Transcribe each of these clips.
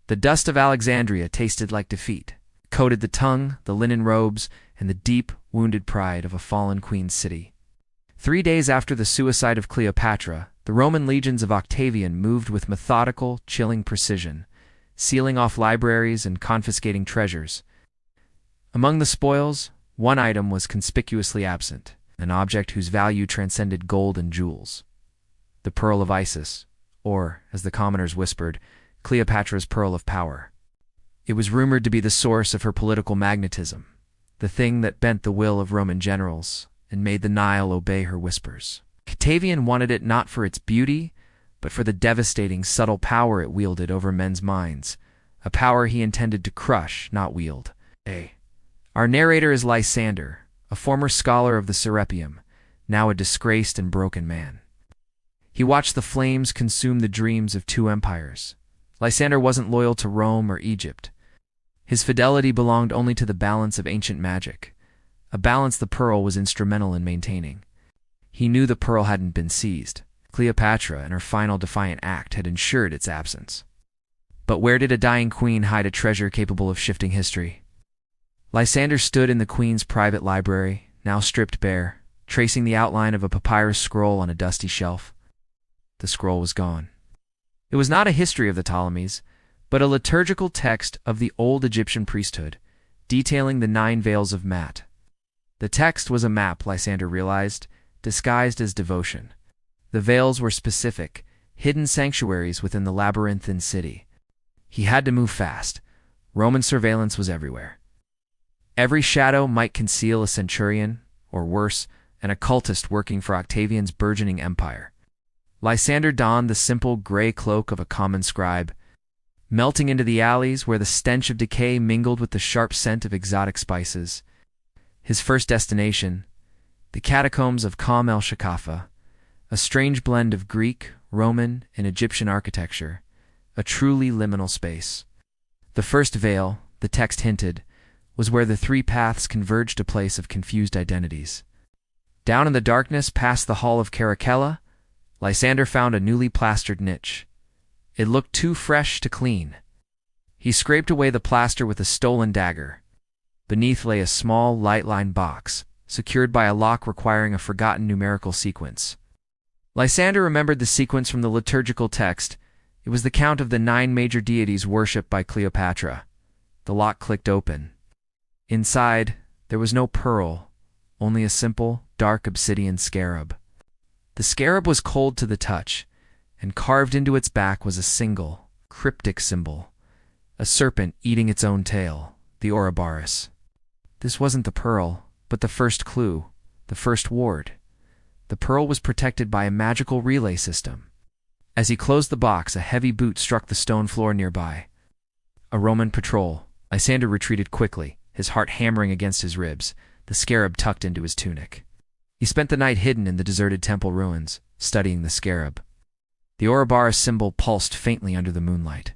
The dust of Alexandria tasted like defeat, coated the tongue, the linen robes, and the deep, wounded pride of a fallen queen city. 3 days after the suicide of Cleopatra, the Roman legions of Octavian moved with methodical, chilling precision, sealing off libraries and confiscating treasures. Among the spoils, one item was conspicuously absent, an object whose value transcended gold and jewels. The Pearl of Isis, or, as the commoners whispered, Cleopatra's Pearl of Power. It was rumored to be the source of her political magnetism, the thing that bent the will of Roman generals and made the Nile obey her whispers. Octavian wanted it not for its beauty, but for the devastating, subtle power it wielded over men's minds, a power he intended to crush, not wield. Our narrator is Lysander, a former scholar of the Serapeum, now a disgraced and broken man. He watched the flames consume the dreams of 2 empires. Lysander wasn't loyal to Rome or Egypt. His fidelity belonged only to the balance of ancient magic, a balance the Pearl was instrumental in maintaining. He knew the Pearl hadn't been seized. Cleopatra and her final defiant act had ensured its absence. But where did a dying queen hide a treasure capable of shifting history? Lysander stood in the queen's private library, now stripped bare, tracing the outline of a papyrus scroll on a dusty shelf. The scroll was gone. It was not a history of the Ptolemies, but a liturgical text of the old Egyptian priesthood, detailing the 9 veils of Mat. The text was a map, Lysander realized, disguised as devotion. The veils were specific, hidden sanctuaries within the labyrinthine city. He had to move fast. Roman surveillance was everywhere. Every shadow might conceal a centurion, or worse, an occultist working for Octavian's burgeoning empire. Lysander donned the simple gray cloak of a common scribe, melting into the alleys where the stench of decay mingled with the sharp scent of exotic spices. His first destination, the catacombs of Qam el-Shakafa, a strange blend of Greek, Roman, and Egyptian architecture, a truly liminal space. The first veil, the text hinted, was where the 3 paths converged, a place of confused identities. Down in the darkness past the Hall of Caracalla, Lysander found a newly plastered niche. It looked too fresh to clean. He scraped away the plaster with a stolen dagger. Beneath lay a small, light-lined box, secured by a lock requiring a forgotten numerical sequence. Lysander remembered the sequence from the liturgical text. It was the count of the 9 major deities worshipped by Cleopatra. The lock clicked open. Inside, there was no pearl, only a simple, dark obsidian scarab. The scarab was cold to the touch, and carved into its back was a single, cryptic symbol, a serpent eating its own tail, the Ouroboros. This wasn't the pearl, but the first clue, the first ward. The pearl was protected by a magical relay system. As he closed the box, a heavy boot struck the stone floor nearby. A Roman patrol. Lysander retreated quickly, his heart hammering against his ribs, the scarab tucked into his tunic. He spent the night hidden in the deserted temple ruins, studying the scarab. The Ouroboros symbol pulsed faintly under the moonlight.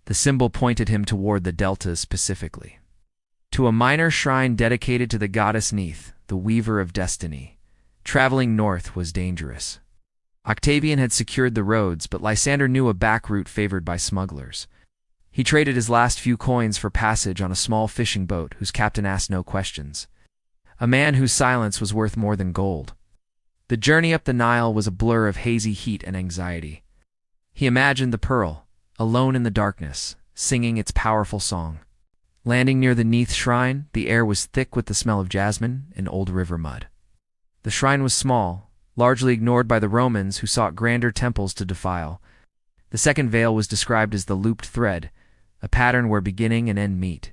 The symbol pointed him toward the deltas specifically. To a minor shrine dedicated to the goddess Neith, the weaver of destiny. Traveling north was dangerous. Octavian had secured the roads, but Lysander knew a back route favored by smugglers. He traded his last few coins for passage on a small fishing boat whose captain asked no questions. A man whose silence was worth more than gold. The journey up the Nile was a blur of hazy heat and anxiety. He imagined the pearl, alone in the darkness, singing its powerful song. Landing near the Neith shrine, the air was thick with the smell of jasmine and old river mud. The shrine was small, largely ignored by the Romans who sought grander temples to defile. The second veil was described as the looped thread, a pattern where beginning and end meet.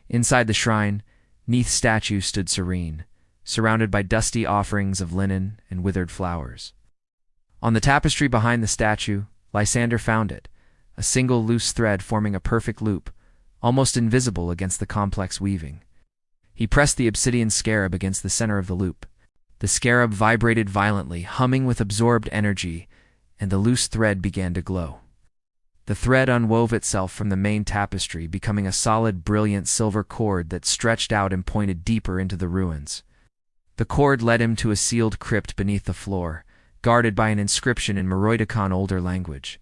Inside the shrine, Neith's statue stood serene, surrounded by dusty offerings of linen and withered flowers. On the tapestry behind the statue, Lysander found it, a single loose thread forming a perfect loop, almost invisible against the complex weaving. He pressed the obsidian scarab against the center of the loop. The scarab vibrated violently, humming with absorbed energy, and the loose thread began to glow. The thread unwove itself from the main tapestry, becoming a solid, brilliant silver cord that stretched out and pointed deeper into the ruins. The cord led him to a sealed crypt beneath the floor, guarded by an inscription in Meroiticon older language.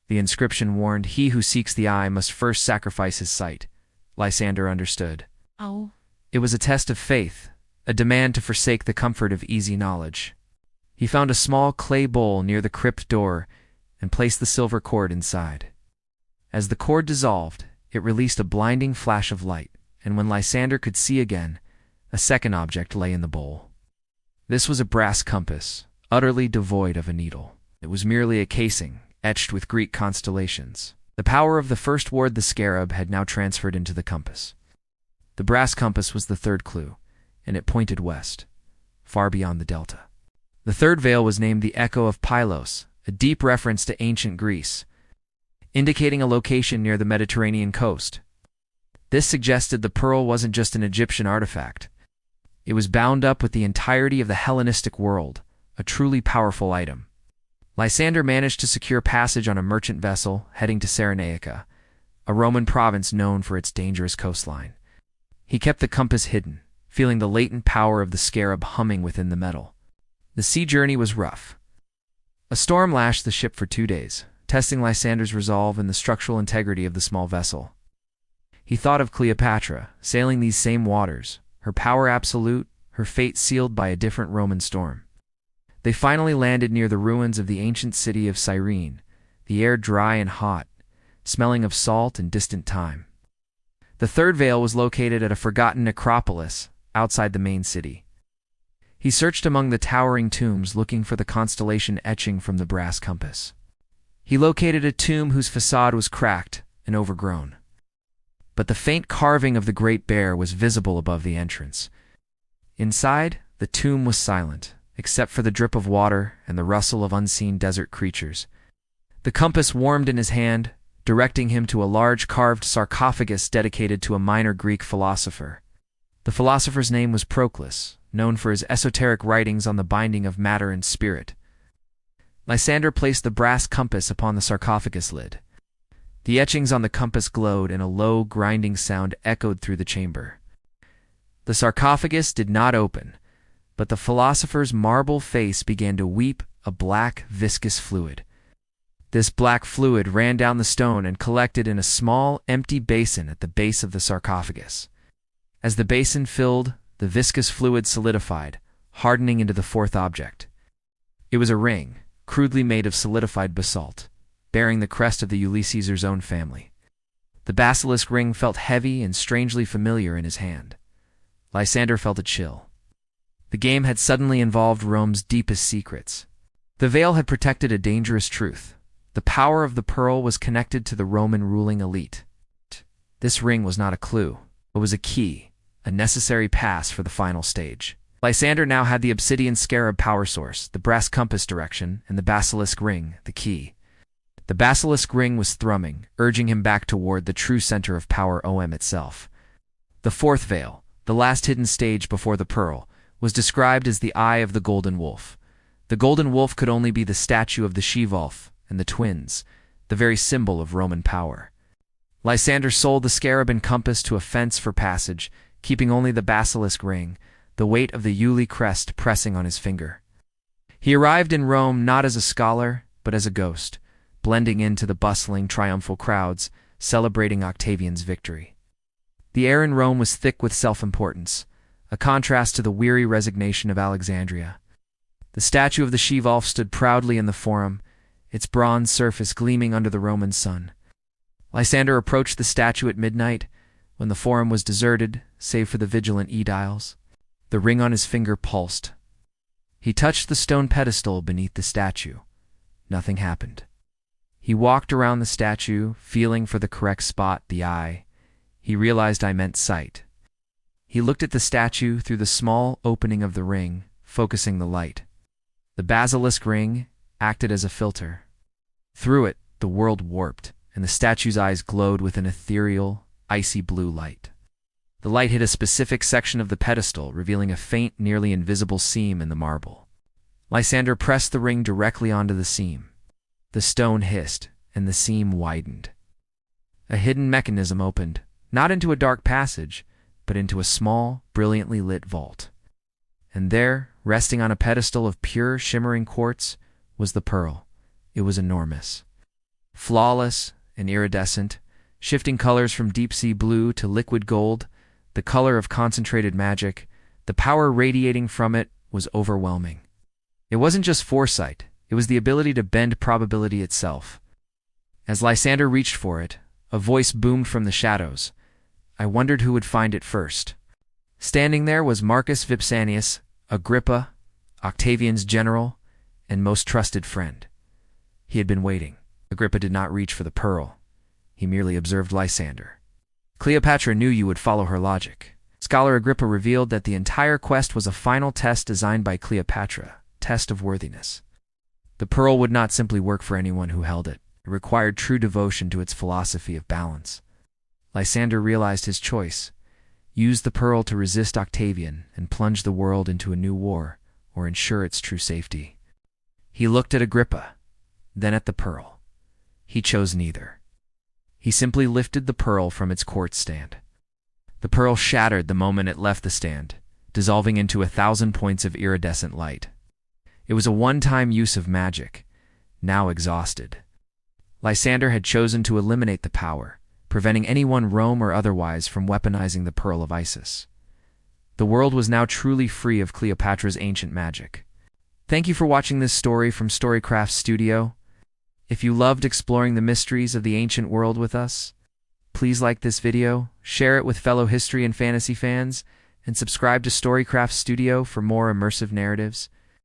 The inscription warned, "He who seeks the eye must first sacrifice his sight." Lysander understood. Oh. It was a test of faith, a demand to forsake the comfort of easy knowledge. He found a small clay bowl near the crypt door and placed the silver cord inside. As the cord dissolved, it released a blinding flash of light, and when Lysander could see again, a second object lay in the bowl. This was a brass compass, utterly devoid of a needle. It was merely a casing, etched with Greek constellations. The power of the first ward, the scarab, had now transferred into the compass. The brass compass was the third clue, and it pointed west, far beyond the delta. The third veil was named the Echo of Pylos, a deep reference to ancient Greece, indicating a location near the Mediterranean coast. This suggested the pearl wasn't just an Egyptian artifact. It was bound up with the entirety of the Hellenistic world, a truly powerful item. Lysander managed to secure passage on a merchant vessel heading to Cyrenaica, a Roman province known for its dangerous coastline. He kept the compass hidden, feeling the latent power of the scarab humming within the metal. The sea journey was rough. A storm lashed the ship for 2 days, testing Lysander's resolve and the structural integrity of the small vessel. He thought of Cleopatra, sailing these same waters, her power absolute, her fate sealed by a different Roman storm. They finally landed near the ruins of the ancient city of Cyrene, the air dry and hot, smelling of salt and distant time. The third veil was located at a forgotten necropolis outside the main city. He searched among the towering tombs looking for the constellation etching from the brass compass. He located a tomb whose facade was cracked and overgrown. But the faint carving of the Great Bear was visible above the entrance. Inside, the tomb was silent, except for the drip of water and the rustle of unseen desert creatures. The compass warmed in his hand, directing him to a large carved sarcophagus dedicated to a minor Greek philosopher. The philosopher's name was Proclus, known for his esoteric writings on the binding of matter and spirit. Lysander placed the brass compass upon the sarcophagus lid. The etchings on the compass glowed, and a low, grinding sound echoed through the chamber. The sarcophagus did not open, but the philosopher's marble face began to weep a black, viscous fluid. This black fluid ran down the stone and collected in a small, empty basin at the base of the sarcophagus. As the basin filled, the viscous fluid solidified, hardening into the fourth object. It was a ring, crudely made of solidified basalt, bearing the crest of the Caesar's own family. The basilisk ring felt heavy and strangely familiar in his hand. Lysander felt a chill. The game had suddenly involved Rome's deepest secrets. The veil had protected a dangerous truth. The power of the pearl was connected to the Roman ruling elite. This ring was not a clue, but was a key, a necessary pass for the final stage. Lysander now had the obsidian scarab power source, the brass compass direction, and the basilisk ring, the key. The basilisk ring was thrumming, urging him back toward the true center of power, itself. The fourth veil, the last hidden stage before the pearl, was described as the Eye of the Golden Wolf. The Golden Wolf could only be the statue of the she-wolf and the twins, the very symbol of Roman power. Lysander sold the scarab and compass to a fence for passage, keeping only the basilisk ring, the weight of the Uli crest pressing on his finger. He arrived in Rome not as a scholar, but as a ghost, blending into the bustling, triumphal crowds, celebrating Octavian's victory. The air in Rome was thick with self-importance, a contrast to the weary resignation of Alexandria. The statue of the she-wolf stood proudly in the forum, its bronze surface gleaming under the Roman sun. Lysander approached the statue at midnight, when the forum was deserted, save for the vigilant aediles. The ring on his finger pulsed. He touched the stone pedestal beneath the statue. Nothing happened. He walked around the statue, feeling for the correct spot, the eye. He realized I meant sight. He looked at the statue through the small opening of the ring, focusing the light. The basilisk ring acted as a filter. Through it, the world warped, and the statue's eyes glowed with an ethereal, icy blue light. The light hit a specific section of the pedestal, revealing a faint, nearly invisible seam in the marble. Lysander pressed the ring directly onto the seam. The stone hissed, and the seam widened. A hidden mechanism opened, not into a dark passage, but into a small, brilliantly lit vault. And there, resting on a pedestal of pure, shimmering quartz, was the pearl. It was enormous. flawless and iridescent, shifting colors from deep-sea blue to liquid gold, the color of concentrated magic. The power radiating from it was overwhelming. It wasn't just foresight, it was the ability to bend probability itself. As Lysander reached for it, a voice boomed from the shadows. I wondered who would find it first. Standing there was Marcus Vipsanius, Agrippa, Octavian's general, and most trusted friend. He had been waiting. Agrippa did not reach for the pearl. He merely observed Lysander. Cleopatra knew you would follow her logic. Scholar Agrippa revealed that the entire quest was a final test designed by Cleopatra, test of worthiness. The pearl would not simply work for anyone who held it. It required true devotion to its philosophy of balance. Lysander realized his choice. Use the pearl to resist Octavian and plunge the world into a new war, or ensure its true safety. He looked at Agrippa, then at the pearl. He chose neither. He simply lifted the pearl from its quartz stand. The pearl shattered the moment it left the stand, dissolving into 1,000 points of iridescent light. It was a one-time use of magic, now exhausted. Lysander had chosen to eliminate the power, preventing anyone, Rome or otherwise, from weaponizing the Pearl of Isis. The world was now truly free of Cleopatra's ancient magic. Thank you for watching this story from Storycraft Studio. If you loved exploring the mysteries of the ancient world with us, please like this video, share it with fellow history and fantasy fans, and subscribe to Storycraft Studio for more immersive narratives.